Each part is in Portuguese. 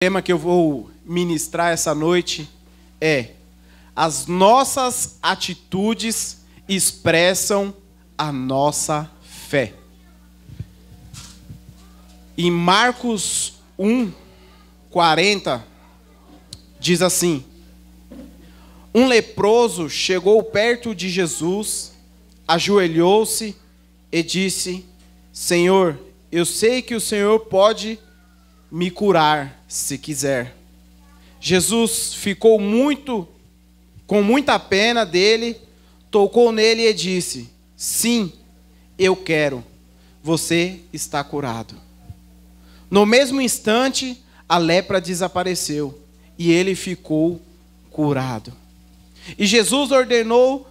O tema que eu vou ministrar essa noite é: as nossas atitudes expressam a nossa fé. Em Marcos 1:40 diz assim: um leproso chegou perto de Jesus, ajoelhou-se e disse: Senhor, eu sei que o Senhor pode me curar se quiser. Jesus ficou com muita pena dele, tocou nele e disse: sim, eu quero, você está curado. No mesmo instante, a lepra desapareceu e ele ficou curado. E Jesus ordenou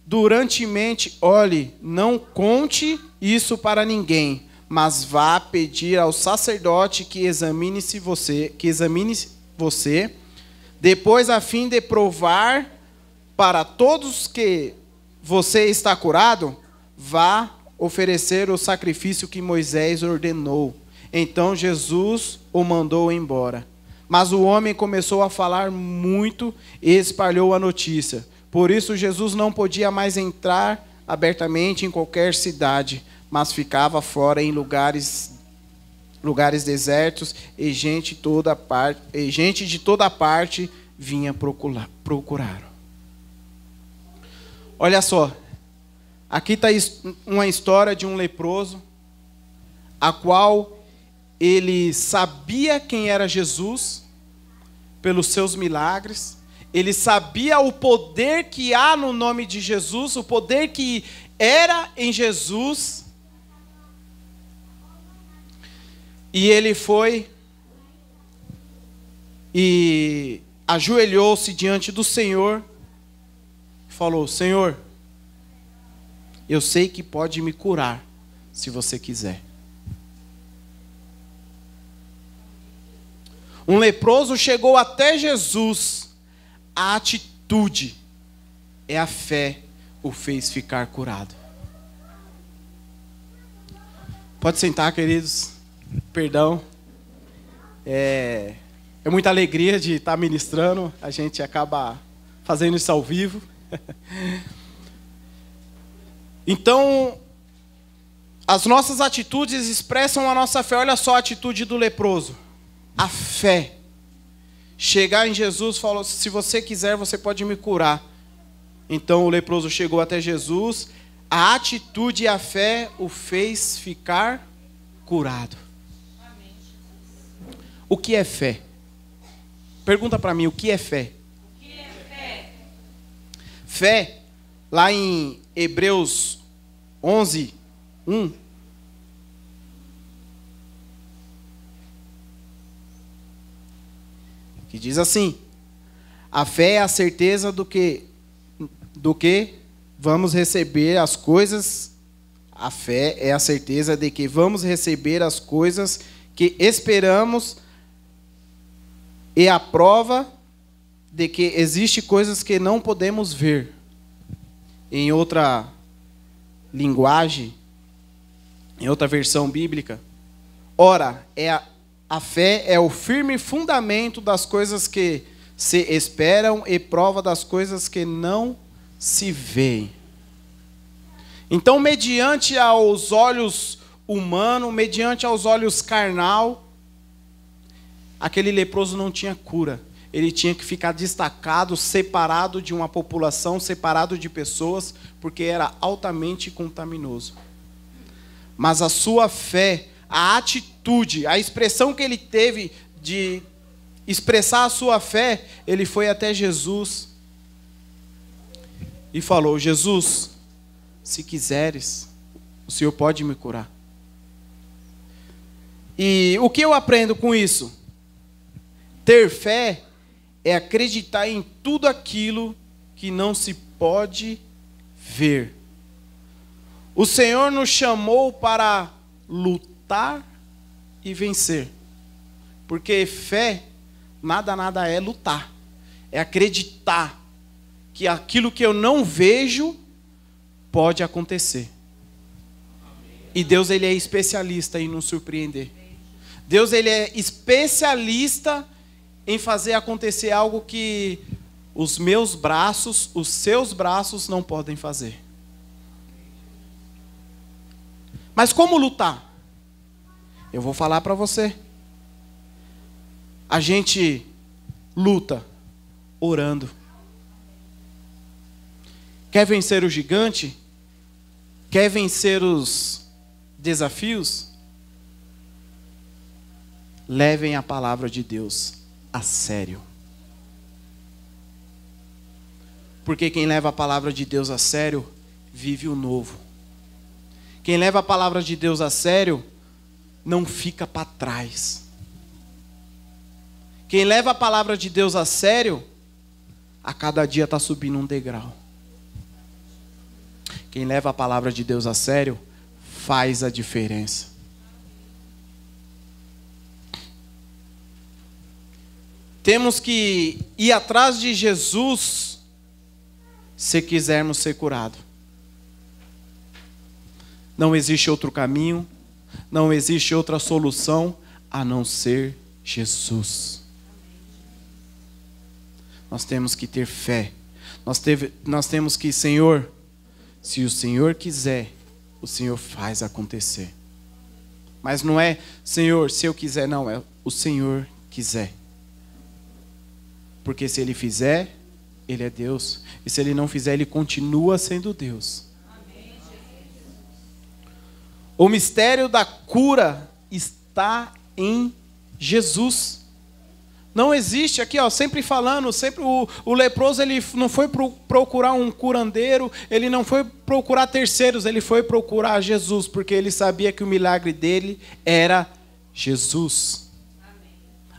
durantemente: olhe, não conte isso para ninguém, mas vá pedir ao sacerdote que examine você, depois, a fim de provar para todos que você está curado, vá oferecer o sacrifício que Moisés ordenou. Então Jesus o mandou embora. Mas o homem começou a falar muito e espalhou a notícia. Por isso Jesus não podia mais entrar abertamente em qualquer cidade, mas ficava fora em lugares desertos, e gente de toda parte vinha procurar. Olha só, aqui está uma história de um leproso, a qual ele sabia quem era Jesus pelos seus milagres, ele sabia o poder que há no nome de Jesus, o poder que era em Jesus. E ele foi e ajoelhou-se diante do Senhor e falou: Senhor, eu sei que pode me curar se você quiser. Um leproso chegou até Jesus. A atitude é a fé o fez ficar curado. Pode sentar, queridos. Perdão. É muita alegria de estar ministrando. A gente acaba fazendo isso ao vivo. Então, as nossas atitudes expressam a nossa fé. Olha só a atitude do leproso. A fé. Chegar em Jesus, falou: se você quiser, você pode me curar. Então o leproso chegou até Jesus. A atitude e a fé o fez ficar curado. O que é fé? Pergunta para mim, o que é fé? O que é fé? Fé, lá em Hebreus 11:1, que diz assim: a fé é a certeza do que vamos receber as coisas. A fé é a certeza de que vamos receber as coisas que esperamos, e a prova de que existem coisas que não podemos ver. Em outra linguagem, em outra versão bíblica, ora, a fé é o firme fundamento das coisas que se esperam e prova das coisas que não se veem. Então, mediante aos olhos humanos, mediante aos olhos carnal, aquele leproso não tinha cura. Ele tinha que ficar destacado, separado de uma população, separado de pessoas, porque era altamente contaminoso. Mas a sua fé, a atitude, a expressão que ele teve de expressar a sua fé, ele foi até Jesus e falou: Jesus, se quiseres, o Senhor pode me curar. E o que eu aprendo com isso? Ter fé é acreditar em tudo aquilo que não se pode ver. O Senhor nos chamou para lutar e vencer. Porque fé, nada é lutar. É acreditar que aquilo que eu não vejo pode acontecer. E Deus, ele é especialista em nos surpreender. Deus, ele é especialista em fazer acontecer algo que os meus braços, os seus braços não podem fazer. Mas como lutar? Eu vou falar para você. A gente luta orando. Quer vencer o gigante? Quer vencer os desafios? Levem a palavra de Deus a sério. Porque quem leva a palavra de Deus a sério, vive o novo. Quem leva a palavra de Deus a sério, não fica para trás. Quem leva a palavra de Deus a sério, a cada dia está subindo um degrau. Quem leva a palavra de Deus a sério, faz a diferença. Temos que ir atrás de Jesus se quisermos ser curados. Não existe outro caminho, não existe outra solução a não ser Jesus. Nós temos que ter fé. Nós temos que, Senhor, se o Senhor quiser, o Senhor faz acontecer. Mas não é, Senhor, se eu quiser, não, é o Senhor quiser. Porque se Ele fizer, Ele é Deus. E se Ele não fizer, Ele continua sendo Deus. O mistério da cura está em Jesus. Não existe aqui, ó, sempre falando, sempre o leproso, ele não foi procurar um curandeiro, ele não foi procurar terceiros, ele foi procurar Jesus, porque ele sabia que o milagre dele era Jesus. Amém.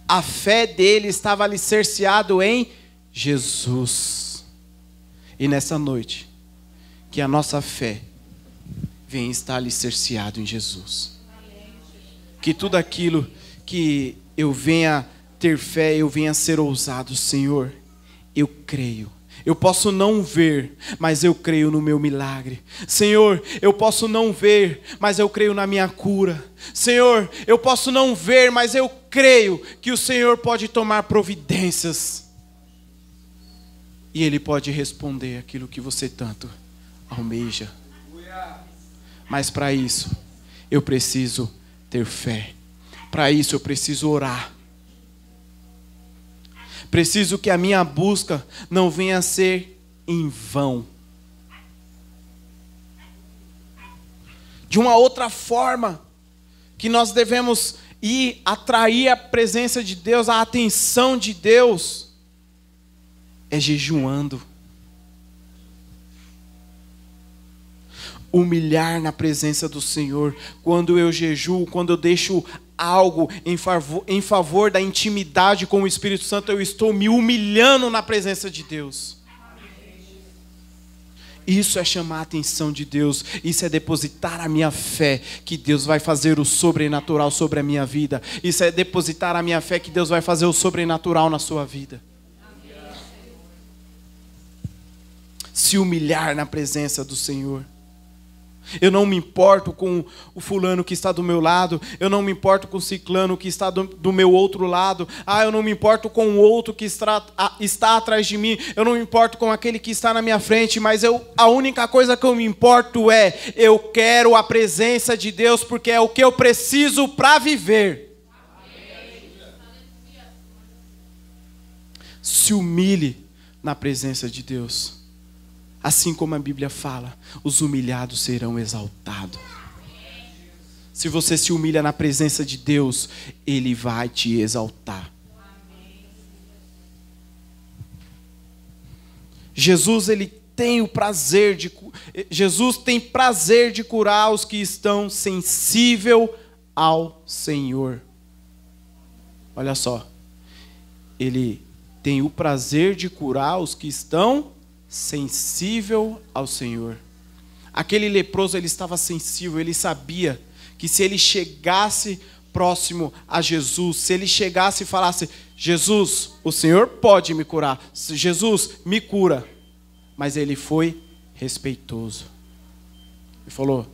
A fé dele estava alicerciado em Jesus. E nessa noite, que a nossa fé venha estar alicerciado em Jesus. Que tudo aquilo que eu venha ter fé, eu venha ser ousado, Senhor, eu creio. Eu posso não ver, mas eu creio no meu milagre. Senhor, eu posso não ver, mas eu creio na minha cura. Senhor, eu posso não ver, mas eu creio que o Senhor pode tomar providências. E Ele pode responder aquilo que você tanto almeja. Mas para isso, eu preciso ter fé. Para isso, eu preciso orar. Preciso que a minha busca não venha a ser em vão. De uma outra forma, que nós devemos ir atrair a presença de Deus, a atenção de Deus, é jejuando. Humilhar na presença do Senhor. Quando eu jejuo, quando eu deixo algo em favor da intimidade com o Espírito Santo, eu estou me humilhando na presença de Deus. Isso é chamar a atenção de Deus. Isso é depositar a minha fé que Deus vai fazer o sobrenatural sobre a minha vida. Isso é depositar a minha fé que Deus vai fazer o sobrenatural na sua vida. Se humilhar na presença do Senhor. Eu não me importo com o fulano que está do meu lado. Eu não me importo com o ciclano que está do meu outro lado. Eu não me importo com o outro que está atrás de mim. Eu não me importo com aquele que está na minha frente. Mas a única coisa que eu me importo é: eu quero a presença de Deus, porque é o que eu preciso para viver. Se humilhe na presença de Deus. Assim como a Bíblia fala, os humilhados serão exaltados. Se você se humilha na presença de Deus, Ele vai te exaltar. Jesus tem prazer de curar os que estão sensíveis ao Senhor. Olha só, Ele tem o prazer de curar os que estão sensível ao Senhor. Aquele leproso, ele estava sensível, ele sabia que se ele chegasse próximo a Jesus, se ele chegasse e falasse: Jesus, o Senhor pode me curar, Jesus, me cura. Mas ele foi respeitoso. Ele falou: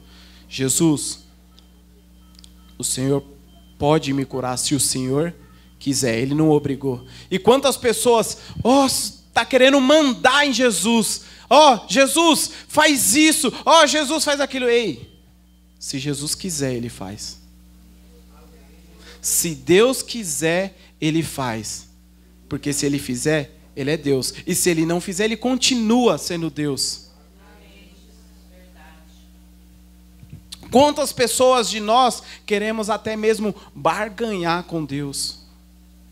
Jesus, o Senhor pode me curar se o Senhor quiser. Ele não obrigou. E quantas pessoas, está querendo mandar em Jesus. Jesus, faz isso. Jesus, faz aquilo. Ei, se Jesus quiser, Ele faz. Se Deus quiser, Ele faz. Porque se Ele fizer, Ele é Deus. E se Ele não fizer, Ele continua sendo Deus. Quantas pessoas de nós queremos até mesmo barganhar com Deus?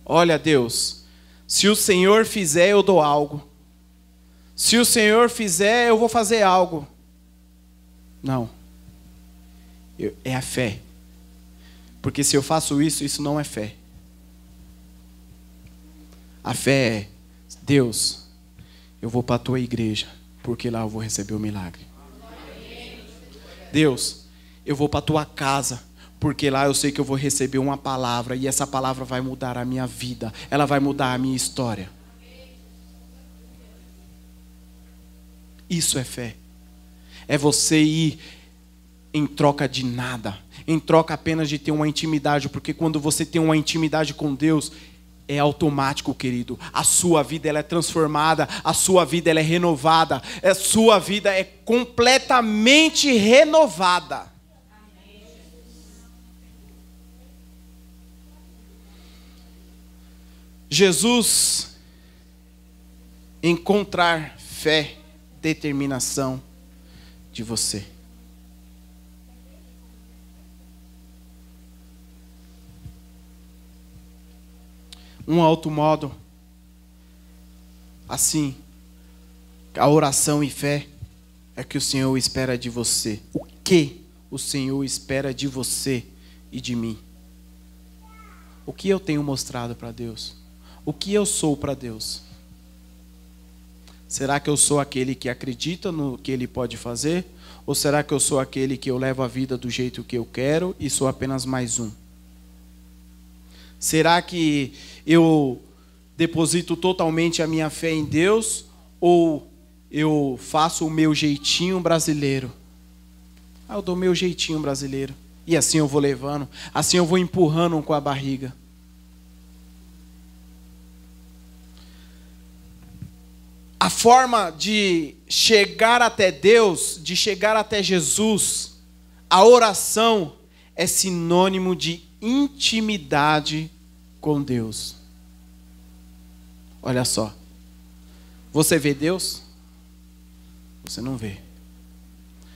Olha, Deus, se o Senhor fizer, eu dou algo. Se o Senhor fizer, eu vou fazer algo. Não. É a fé. Porque se eu faço isso, isso não é fé. A fé é: Deus, eu vou para a tua igreja, porque lá eu vou receber o milagre. Deus, eu vou para a tua casa, porque lá eu sei que eu vou receber uma palavra, e essa palavra vai mudar a minha vida, ela vai mudar a minha história. Isso é fé. É você ir em troca de nada, em troca apenas de ter uma intimidade, porque quando você tem uma intimidade com Deus, é automático, querido. A sua vida ela é transformada, a sua vida ela é renovada, a sua vida é completamente renovada. Jesus encontrar fé, determinação de você. Um outro modo, assim, a oração e fé é que o Senhor espera de você. O que o Senhor espera de você e de mim? O que eu tenho mostrado para Deus? O que eu sou para Deus? Será que eu sou aquele que acredita no que Ele pode fazer? Ou será que eu sou aquele que eu levo a vida do jeito que eu quero e sou apenas mais um? Será que eu deposito totalmente a minha fé em Deus? Ou eu faço o meu jeitinho brasileiro? Eu dou o meu jeitinho brasileiro. E assim eu vou levando, assim eu vou empurrando com a barriga. A forma de chegar até Deus, de chegar até Jesus, a oração é sinônimo de intimidade com Deus. Olha só. Você vê Deus? Você não vê.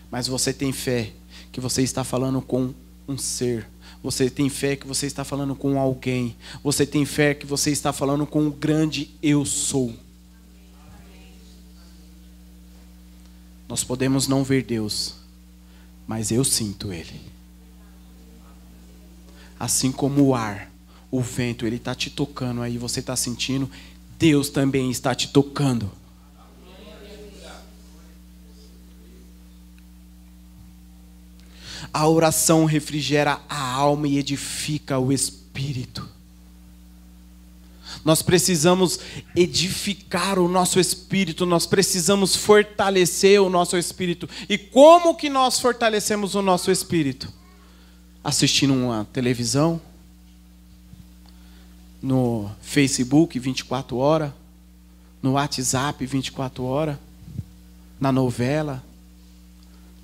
Mas você tem fé que você está falando com um ser. Você tem fé que você está falando com alguém. Você tem fé que você está falando com o grande eu sou. Nós podemos não ver Deus, mas eu sinto Ele. Assim como o ar, o vento, Ele está te tocando aí, você está sentindo, Deus também está te tocando. A oração refrigera a alma e edifica o espírito. Nós precisamos edificar o nosso espírito, nós precisamos fortalecer o nosso espírito. E como que nós fortalecemos o nosso espírito? Assistindo uma televisão, no Facebook 24 horas, no WhatsApp 24 horas, na novela.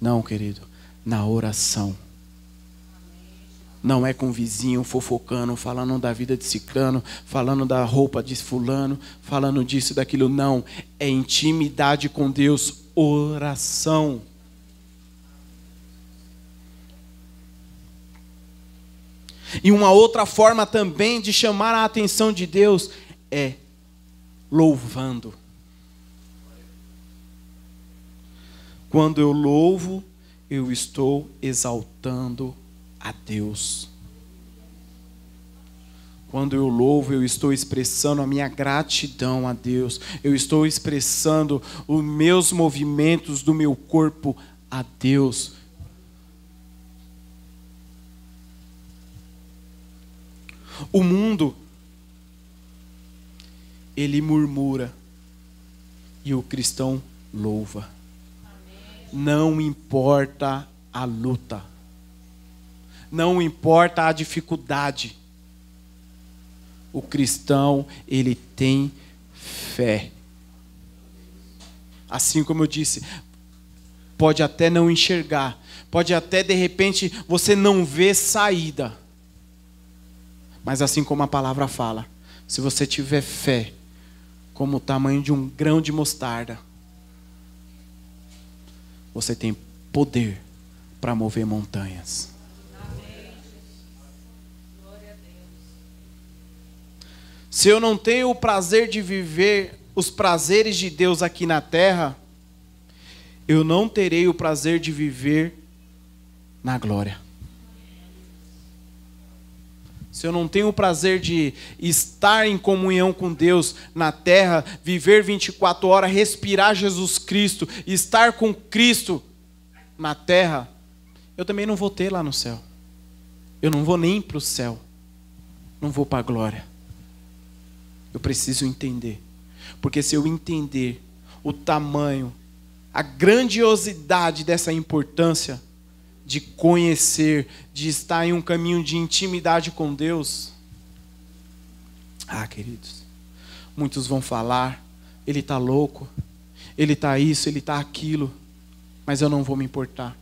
Não, querido, na oração. Não é com o vizinho fofocando, falando da vida de ciclano, falando da roupa de fulano, falando disso e daquilo. Não, é intimidade com Deus, oração. E uma outra forma também de chamar a atenção de Deus é louvando. Quando eu louvo, eu estou exaltando a Deus. Quando eu louvo, eu estou expressando a minha gratidão a Deus. Eu estou expressando os meus movimentos do meu corpo a Deus. O mundo, ele murmura e o cristão louva. Não importa a luta. Não importa a dificuldade. O cristão, ele tem fé. Assim como eu disse, pode até não enxergar, pode até de repente você não ver saída. Mas assim como a palavra fala, se você tiver fé, como o tamanho de um grão de mostarda, você tem poder para mover montanhas. Se eu não tenho o prazer de viver os prazeres de Deus aqui na terra, eu não terei o prazer de viver na glória. Se eu não tenho o prazer de estar em comunhão com Deus na terra, viver 24 horas, respirar Jesus Cristo, estar com Cristo na terra, eu também não vou ter lá no céu. Eu não vou nem para o céu. Não vou para a glória. Eu preciso entender. Porque se eu entender o tamanho, a grandiosidade dessa importância de conhecer, de estar em um caminho de intimidade com Deus. Queridos, muitos vão falar, ele está louco, ele está isso, ele está aquilo, mas eu não vou me importar.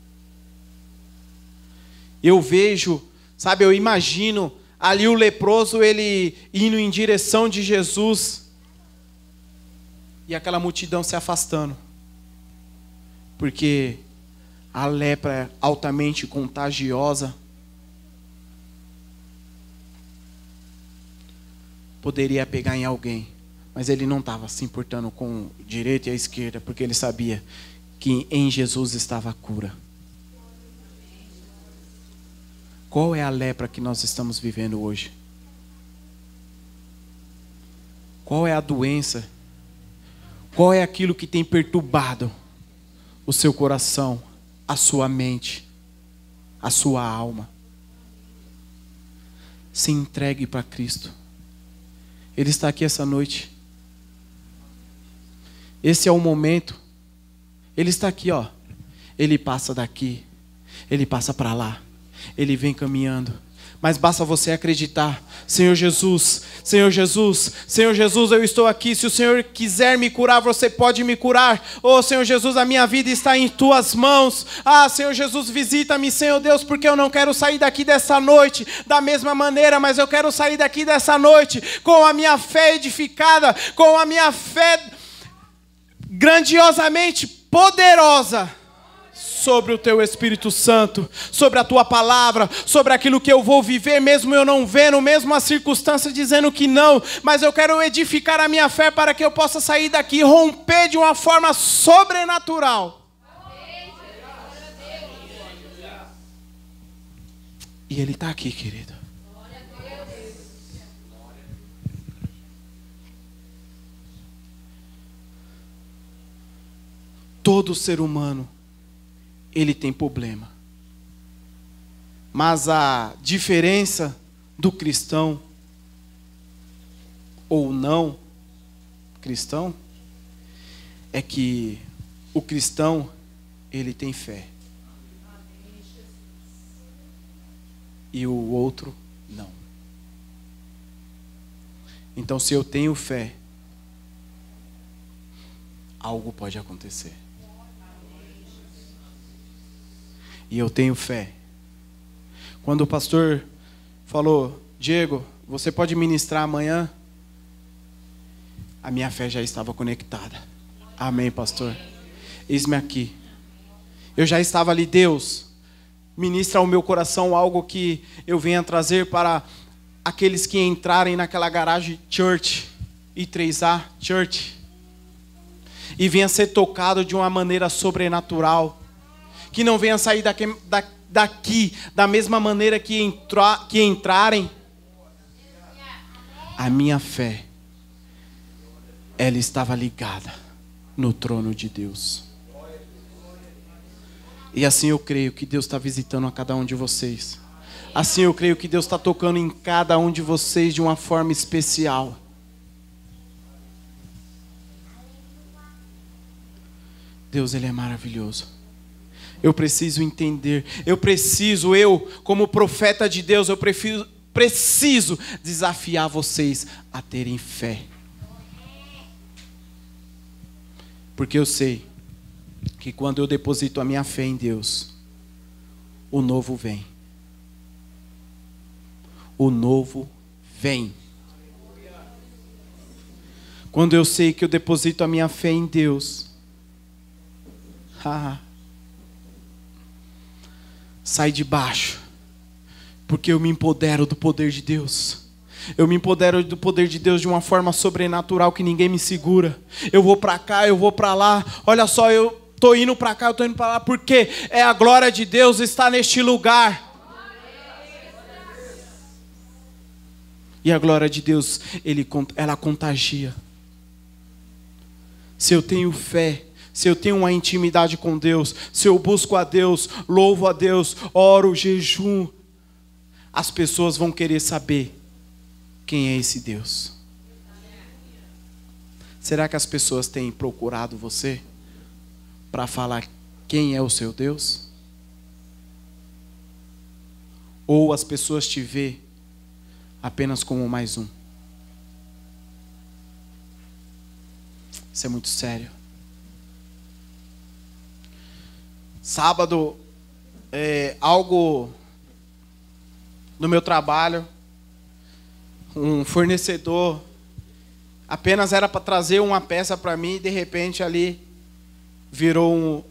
Eu vejo, sabe, eu imagino ali o leproso, ele indo em direção de Jesus, e aquela multidão se afastando, porque a lepra é altamente contagiosa. Poderia pegar em alguém, mas ele não estava se importando com a direita e a esquerda, porque ele sabia que em Jesus estava a cura. Qual é a lepra que nós estamos vivendo hoje? Qual é a doença? Qual é aquilo que tem perturbado o seu coração, a sua mente, a sua alma? Se entregue para Cristo. Ele está aqui essa noite. Esse é o momento. Ele está aqui, ó. Ele passa daqui, ele passa para lá, ele vem caminhando. Mas basta você acreditar. Senhor Jesus, Senhor Jesus, Senhor Jesus, eu estou aqui. Se o Senhor quiser me curar, você pode me curar. Oh, Senhor Jesus, a minha vida está em tuas mãos. Senhor Jesus, visita-me, Senhor Deus, porque eu não quero sair daqui dessa noite da mesma maneira, mas eu quero sair daqui dessa noite com a minha fé edificada, com a minha fé grandiosamente poderosa sobre o teu Espírito Santo, sobre a tua palavra, sobre aquilo que eu vou viver, mesmo eu não vendo, mesmo a circunstância dizendo que não, mas eu quero edificar a minha fé para que eu possa sair daqui e romper de uma forma sobrenatural. E Ele está aqui, querido. Todo ser humano, ele tem problema. Mas a diferença do cristão ou não cristão é que o cristão, ele tem fé. E o outro não. Então, se eu tenho fé, algo pode acontecer. E eu tenho fé. Quando o pastor falou, Diego, você pode ministrar amanhã? A minha fé já estava conectada. Amém, pastor? Eis-me aqui. Eu já estava ali, Deus, ministra ao meu coração algo que eu venha trazer para aqueles que entrarem naquela garagem church, I3A church, e venha ser tocado de uma maneira sobrenatural. Que não venha sair daqui da mesma maneira que entrarem. A minha fé, ela estava ligada no trono de Deus. E assim eu creio que Deus está visitando a cada um de vocês. Assim eu creio que Deus está tocando em cada um de vocês de uma forma especial. Deus, Ele é maravilhoso. Eu preciso entender. Eu, como profeta de Deus, eu preciso desafiar vocês a terem fé. Porque eu sei que quando eu deposito a minha fé em Deus, o novo vem. O novo vem. Quando eu sei que eu deposito a minha fé em Deus, sai de baixo, porque eu me empodero do poder de Deus. Eu me empodero do poder de Deus de uma forma sobrenatural que ninguém me segura. Eu vou para cá, eu vou para lá. Olha só, eu estou indo para cá, eu estou indo para lá, porque é a glória de Deus está neste lugar. E a glória de Deus, ela contagia. Se eu tenho fé, se eu tenho uma intimidade com Deus, se eu busco a Deus, louvo a Deus, oro, jejum, as pessoas vão querer saber quem é esse Deus. Será que as pessoas têm procurado você para falar quem é o seu Deus? Ou as pessoas te veem apenas como mais um? Isso é muito sério. Sábado, algo no meu trabalho, um fornecedor apenas era para trazer uma peça para mim e de repente ali virou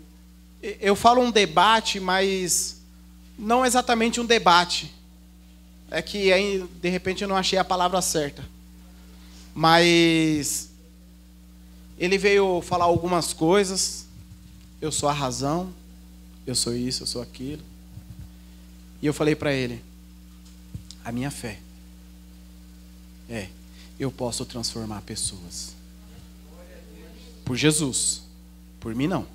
eu falo um debate, mas não exatamente um debate. É que aí de repente eu não achei a palavra certa. Mas ele veio falar algumas coisas. Eu sou a razão, eu sou isso, eu sou aquilo. E eu falei para ele, a minha fé eu posso transformar pessoas. Por Jesus, por mim não.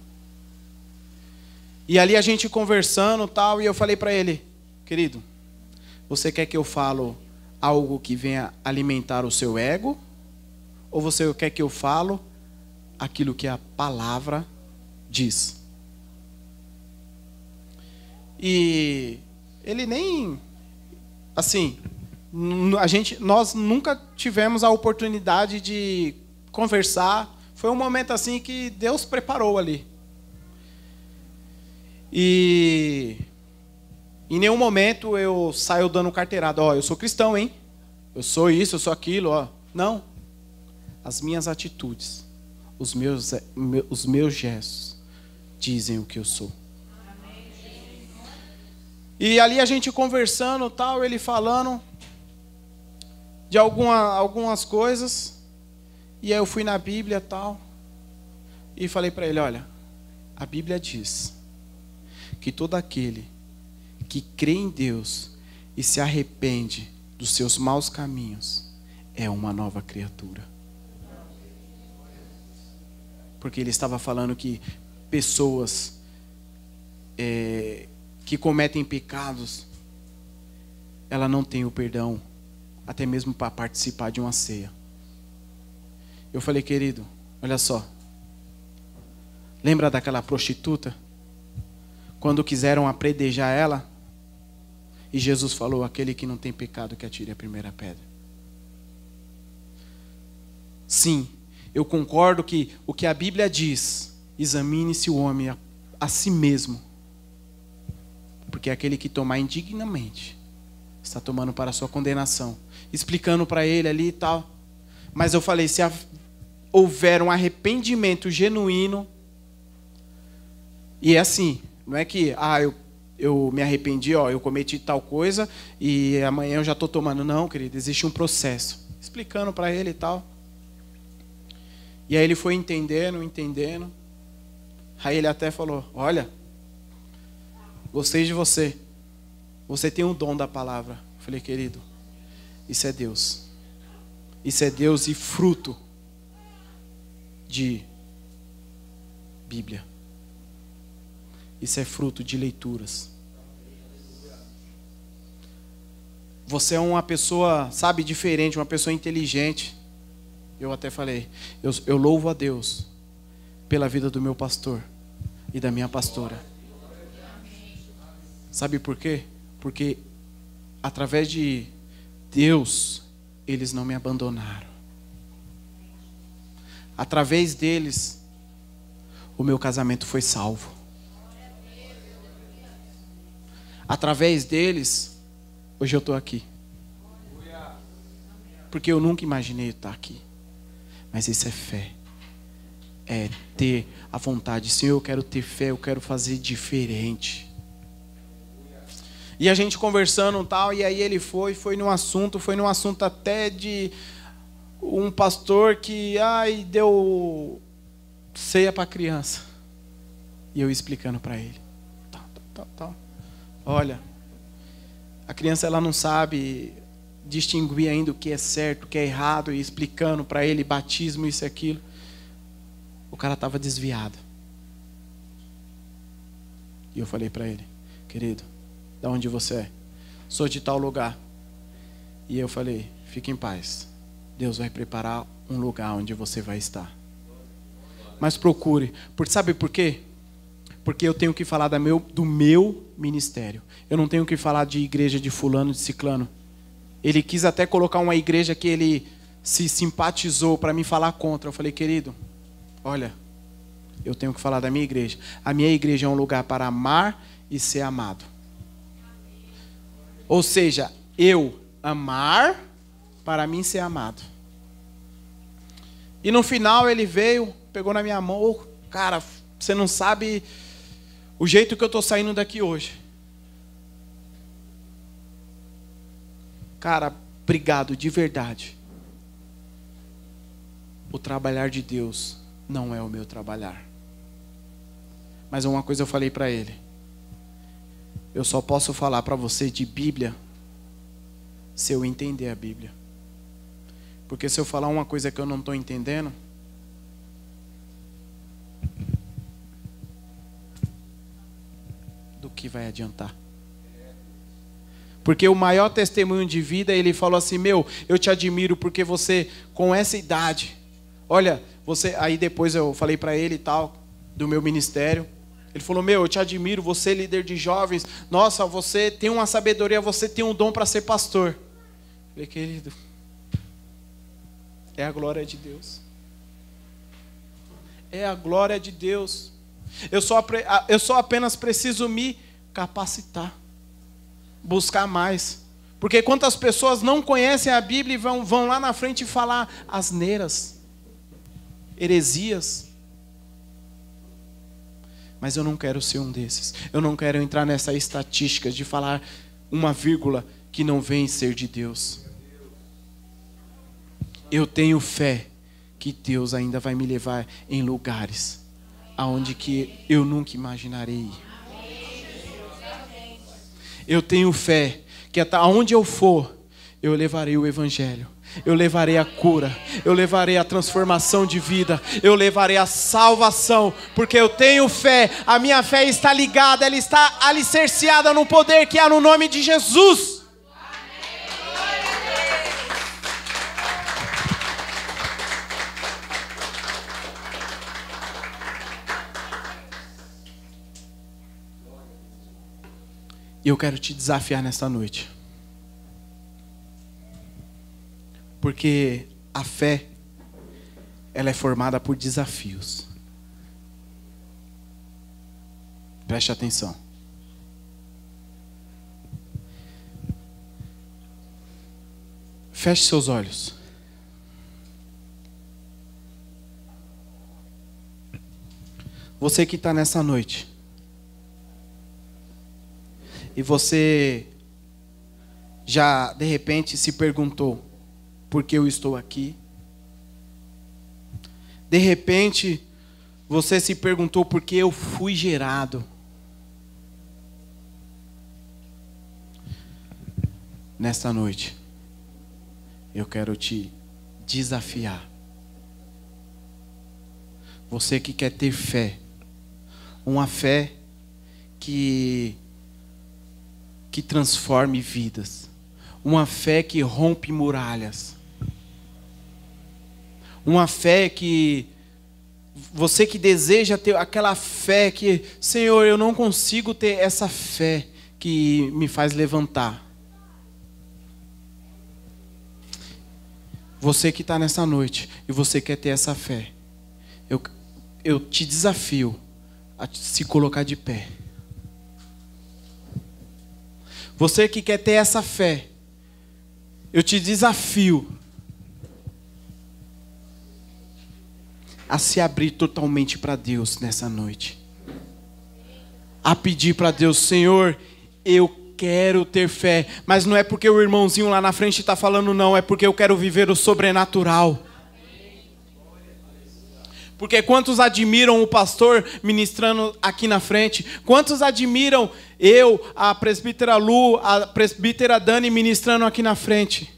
E ali a gente conversando tal, e eu falei para ele, querido, você quer que eu falo algo que venha alimentar o seu ego? Ou você quer que eu falo aquilo que a palavra diz? E ele nem, assim, nós nunca tivemos a oportunidade de conversar. Foi um momento assim que Deus preparou ali. E em nenhum momento eu saio dando carteirada. Ó, eu sou cristão, hein? Eu sou isso, eu sou aquilo, ó. Não. As minhas atitudes, os meus gestos dizem o que eu sou. E ali a gente conversando, tal, ele falando de algumas coisas. E aí eu fui na Bíblia, tal, e falei para ele, olha, a Bíblia diz que todo aquele que crê em Deus e se arrepende dos seus maus caminhos é uma nova criatura. Porque ele estava falando que pessoas que cometem pecados, ela não tem o perdão, até mesmo para participar de uma ceia. Eu falei, querido, olha só, lembra daquela prostituta? Quando quiseram apredejar ela, e Jesus falou, aquele que não tem pecado que atire a primeira pedra. Sim, eu concordo que o que a Bíblia diz, examine-se o homem a si mesmo. Porque aquele que tomar indignamente, está tomando para a sua condenação. Explicando para ele ali e tal. Mas eu falei, se houver um arrependimento genuíno, e é assim, não é que, eu me arrependi, ó, eu cometi tal coisa e amanhã eu já estou tomando. Não, querido, existe um processo. Explicando para ele e tal. E aí ele foi entendendo. Aí ele até falou, olha, gostei de você. Você tem o dom da palavra. Eu falei, querido, isso é Deus. Isso é Deus e fruto de Bíblia. Isso é fruto de leituras. Você é uma pessoa, sabe, diferente, uma pessoa inteligente. Eu até falei, eu louvo a Deus pela vida do meu pastor e da minha pastora. Sabe por quê? Porque através de Deus, eles não me abandonaram. Através deles, o meu casamento foi salvo. Através deles, hoje eu estou aqui. Porque eu nunca imaginei estar aqui. Mas isso é fé. É ter a vontade. Senhor, eu quero ter fé, eu quero fazer diferente. E a gente conversando e tal, e aí ele foi num assunto até de um pastor que deu ceia para criança. E eu explicando para ele. Tal. Olha, a criança ela não sabe distinguir ainda o que é certo, o que é errado, e explicando para ele batismo, isso e aquilo. O cara estava desviado. E eu falei para ele, querido, de onde você é? Sou de tal lugar. E eu falei, fique em paz. Deus vai preparar um lugar onde você vai estar. Mas procure. Sabe por quê? Porque eu tenho que falar do meu ministério. Eu não tenho que falar de igreja de fulano, de ciclano. Ele quis até colocar uma igreja que ele se simpatizou para me falar contra. Eu falei, querido, olha, eu tenho que falar da minha igreja. A minha igreja é um lugar para amar e ser amado. Ou seja, eu amar para mim ser amado. E no final ele veio, pegou na minha mão, cara, você não sabe o jeito que eu estou saindo daqui hoje. Cara, obrigado de verdade. O trabalhar de Deus não é o meu trabalhar. Mas uma coisa eu falei para ele. Eu só posso falar para você de Bíblia se eu entender a Bíblia. Porque se eu falar uma coisa que eu não estou entendendo, do que vai adiantar? Porque o maior testemunho de vida, ele falou assim, eu te admiro porque você, com essa idade, olha, aí depois eu falei para ele e tal, do meu ministério, ele falou, eu te admiro, você é líder de jovens, nossa, você tem uma sabedoria, você tem um dom para ser pastor. Eu falei, querido, é a glória de Deus. É a glória de Deus. Eu só apenas preciso me capacitar. Buscar mais. Porque quantas pessoas não conhecem a Bíblia e vão lá na frente falar asneiras, heresias. Mas eu não quero ser um desses. Eu não quero entrar nessa estatística de falar uma vírgula que não vem ser de Deus. Eu tenho fé que Deus ainda vai me levar em lugares aonde que eu nunca imaginarei ir. Eu tenho fé que até onde eu for, eu levarei o Evangelho. Eu levarei a cura. Eu levarei a transformação de vida. Eu levarei a salvação. Porque eu tenho fé. A minha fé está ligada. Ela está alicerciada no poder que há no nome de Jesus. E eu quero te desafiar nesta noite. Porque a fé, ela é formada por desafios. Preste atenção. Feche seus olhos. Você que está nessa noite. E você já de repente se perguntou: por que eu estou aqui? De repente você se perguntou por que eu fui gerado. Nesta noite eu quero te desafiar. Você que quer ter fé, uma fé que transforme vidas, uma fé que rompe muralhas, uma fé que você que deseja ter aquela fé que, Senhor, eu não consigo ter essa fé que me faz levantar. Você que está nessa noite e você quer ter essa fé, eu te desafio a se colocar de pé. Você que quer ter essa fé, eu te desafio a se abrir totalmente para Deus nessa noite. A pedir para Deus: Senhor, eu quero ter fé. Mas não é porque o irmãozinho lá na frente está falando, não. É porque eu quero viver o sobrenatural. Porque quantos admiram o pastor ministrando aqui na frente? Quantos admiram eu, a presbítera Lu, a presbítera Dani ministrando aqui na frente?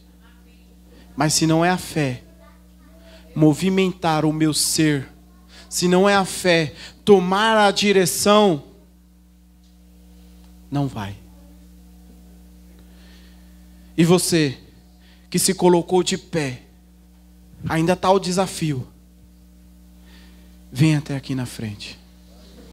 Mas se não é a fé movimentar o meu ser, se não é a fé tomar a direção, não vai. E você que se colocou de pé, ainda está o desafio. Vem até aqui na frente.